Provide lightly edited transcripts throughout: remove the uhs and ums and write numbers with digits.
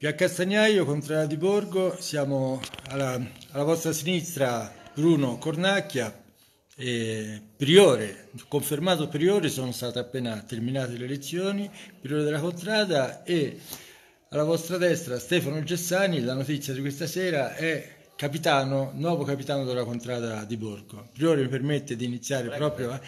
Via Castagnaio, Contrada di Borgo, siamo alla vostra sinistra Bruno Cornacchia, priore, confermato priore, sono state appena terminate le elezioni, priore della Contrada, e alla vostra destra Stefano Gessani. La notizia di questa sera è capitano, nuovo capitano della Contrada di Borgo. Priore, mi permette di iniziare proprio.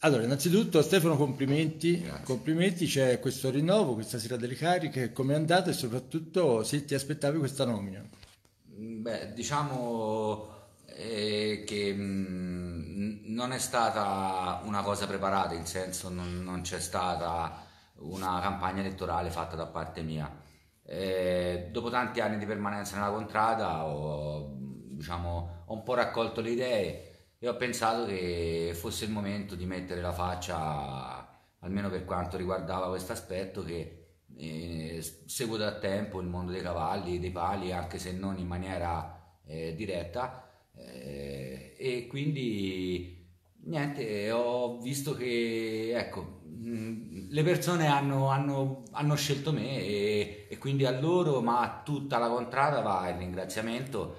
Allora, innanzitutto Stefano, complimenti, complimenti, c'è questo rinnovo, questa sera delle cariche, come è andato e soprattutto se ti aspettavi questa nomina. Beh, diciamo che non è stata una cosa preparata, in senso non c'è stata una campagna elettorale fatta da parte mia. Dopo tanti anni di permanenza nella contrada ho un po' raccolto le idee e ho pensato che fosse il momento di mettere la faccia, almeno per quanto riguardava questo aspetto, che seguo da tempo il mondo dei cavalli, dei pali, anche se non in maniera diretta, e quindi niente, ho visto che ecco, le persone hanno scelto me, e quindi a loro, ma a tutta la contrada va il ringraziamento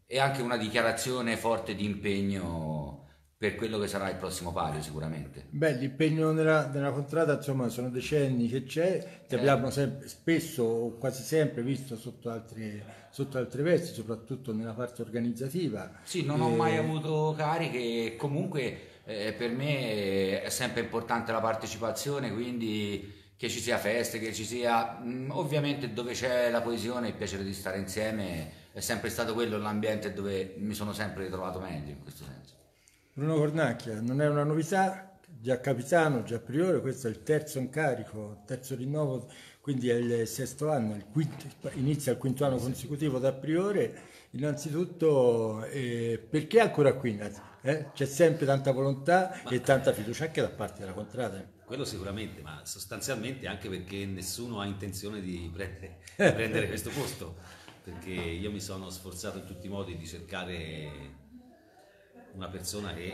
e anche una dichiarazione forte di impegno per quello che sarà il prossimo palio sicuramente. Beh, l'impegno nella contrada, insomma, sono decenni che c'è, ti abbiamo spesso o quasi sempre visto sotto altre vesti, soprattutto nella parte organizzativa. Sì, non ho mai avuto cariche, comunque per me è sempre importante la partecipazione, quindi che ci sia feste, che ci sia, ovviamente dove c'è la coesione, il piacere di stare insieme, è sempre stato quello l'ambiente dove mi sono sempre ritrovato meglio in questo senso. Bruno Cornacchia, non è una novità, già capitano, già priore, questo è il terzo incarico, terzo rinnovo, quindi è il sesto anno, inizia il quinto anno consecutivo da priore. Innanzitutto, perché ancora qui? C'è sempre tanta volontà e tanta fiducia anche da parte della contrada. Quello sicuramente, ma sostanzialmente anche perché nessuno ha intenzione di prendere questo posto, perché io mi sono sforzato in tutti i modi di cercare una persona che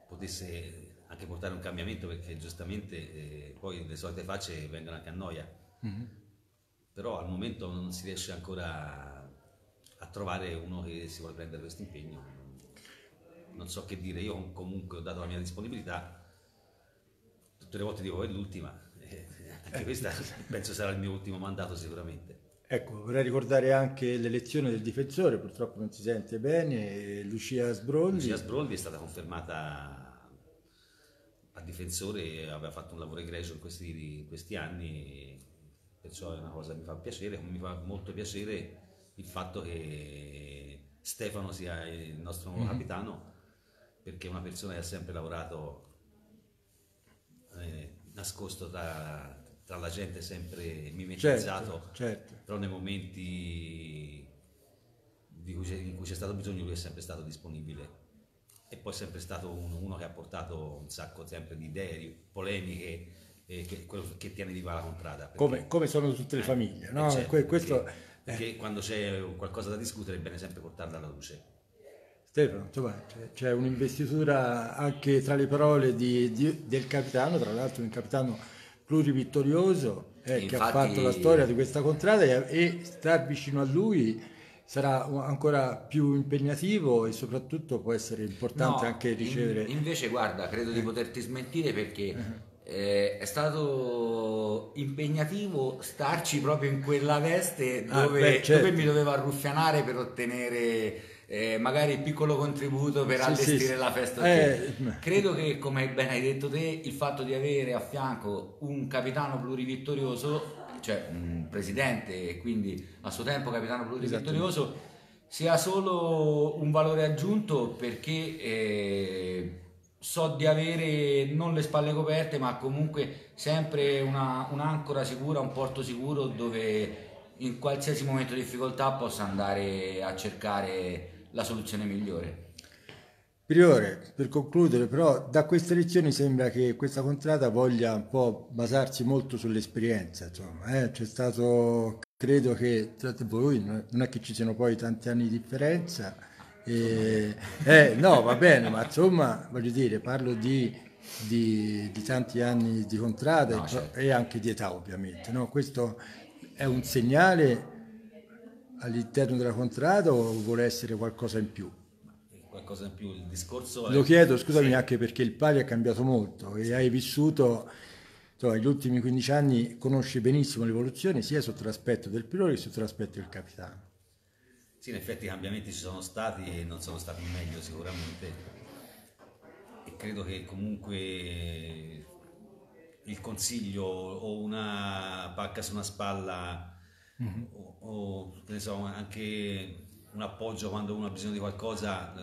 potesse anche portare un cambiamento, perché giustamente poi le solite facce vengono anche a noia. Però al momento non si riesce ancora a trovare uno che si vuole prendere questo impegno. Non so che dire, io comunque ho dato la mia disponibilità, tutte le volte dico è l'ultima, anche questa penso sarà il mio ultimo mandato sicuramente. Ecco, vorrei ricordare anche l'elezione del difensore, purtroppo non si sente bene, Lucia Sbrondi. Lucia Sbrondi è stata confermata a difensore e aveva fatto un lavoro egregio in questi anni, perciò è una cosa che mi fa piacere, come mi fa molto piacere il fatto che Stefano sia il nostro nuovo capitano, perché è una persona che ha sempre lavorato nascosto tra la gente, sempre mimetizzato, certo. però nei momenti in cui c'è stato bisogno lui è sempre stato disponibile, e poi è sempre stato uno che ha portato un sacco sempre di idee, di polemiche, quello che tiene viva la contrada. Come sono tutte le famiglie, no? Certo, Questo, perché quando c'è qualcosa da discutere è bene sempre portarla alla luce. Stefano, insomma, c'è un'investitura anche tra le parole del capitano, tra l'altro un capitano plurivittorioso che ha fatto la storia di questa contrada, e star vicino a lui sarà ancora più impegnativo e soprattutto può essere importante anche ricevere... Invece guarda, credo di poterti smentire, perché è stato impegnativo starci proprio in quella veste dove mi dovevo arruffianare per ottenere magari il piccolo contributo per allestire la festa. Credo che, come ben hai detto te, il fatto di avere a fianco un capitano plurivittorioso, cioè un presidente e quindi a suo tempo capitano plurivittorioso, sia solo un valore aggiunto, perché so di avere non le spalle coperte, ma comunque sempre un'ancora sicura, un porto sicuro dove in qualsiasi momento di difficoltà possa andare a cercare la soluzione migliore. Priore, per concludere, però da queste elezioni sembra che questa contrada voglia un po' basarsi molto sull'esperienza, insomma, c'è stato, credo che tra voi non è che ci siano poi tanti anni di differenza, no, va bene, ma insomma, voglio dire, parlo di di tanti anni di contrada No, certo. e anche di età ovviamente, no? Questo è un segnale all'interno della contrada o vuole essere qualcosa in più? Qualcosa in più, il discorso Lo è... chiedo, scusami, Sì, anche perché il palio è cambiato molto e hai vissuto, insomma, negli ultimi 15 anni, conosci benissimo l'evoluzione sia sotto l'aspetto del priore che sotto l'aspetto del capitano. sì, in effetti i cambiamenti ci sono stati e non sono stati meglio sicuramente. E credo che comunque il consiglio o una pacca su una spalla che ne so, anche un appoggio quando uno ha bisogno di qualcosa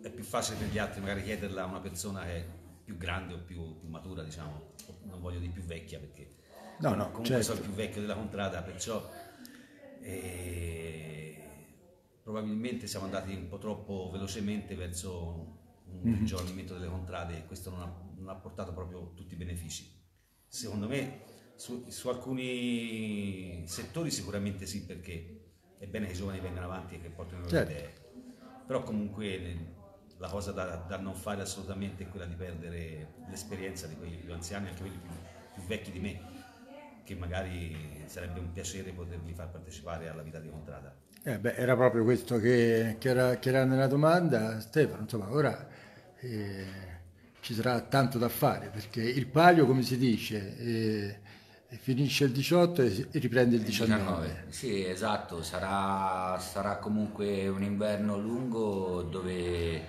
è più facile per gli altri magari chiederla a una persona che è più grande o più matura, diciamo. Non voglio dire più vecchia perché No, no, comunque sono certo. il più vecchio della contrada, perciò probabilmente siamo andati un po' troppo velocemente verso un ringiovanimento delle contrade e questo non ha portato proprio tutti i benefici. Secondo me su alcuni settori sicuramente sì, perché è bene che i giovani vengano avanti e che portino le loro Certo. idee, però comunque la cosa da non fare assolutamente è quella di perdere l'esperienza di quelli più anziani, anche quelli più vecchi di me, che magari sarebbe un piacere poterli far partecipare alla vita di contrada. Beh, era proprio questo che era nella domanda, Stefano. Insomma, ora ci sarà tanto da fare perché il palio, come si dice, finisce il 18 e riprende il Il 19. 19, sì, esatto, sarà comunque un inverno lungo dove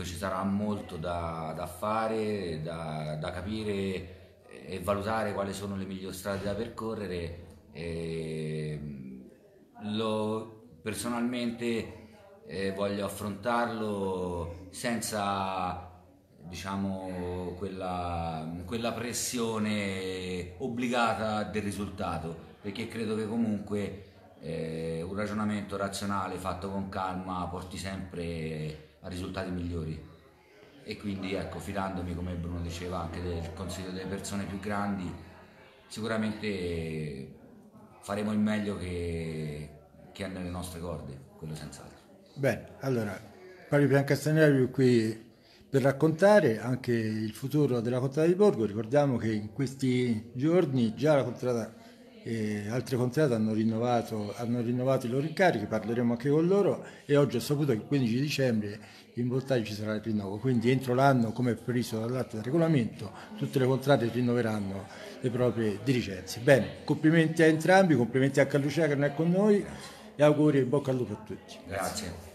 ci sarà molto da fare, da capire e valutare quali sono le migliori strade da percorrere. Personalmente voglio affrontarlo senza, diciamo, quella pressione obbligata del risultato, perché credo che comunque un ragionamento razionale fatto con calma porti sempre a risultati migliori. E quindi ecco, fidandomi, come Bruno diceva, anche del consiglio delle persone più grandi, sicuramente faremo il meglio che è nelle nostre corde, quello senz'altro. Bene, allora, Fabio Piancastanelli è qui per raccontare anche il futuro della contrada di Borgo. Ricordiamo che in questi giorni già la contrada e altre contrade hanno rinnovato i loro incarichi, parleremo anche con loro e oggi ho saputo che il 15 dicembre in Voltaggio ci sarà il rinnovo, quindi entro l'anno, come previsto dall'atto del regolamento, tutte le contrade rinnoveranno le proprie dirigenze. Bene, complimenti a entrambi, complimenti anche a Lucia che non è con noi e auguri e bocca al lupo a tutti. Grazie.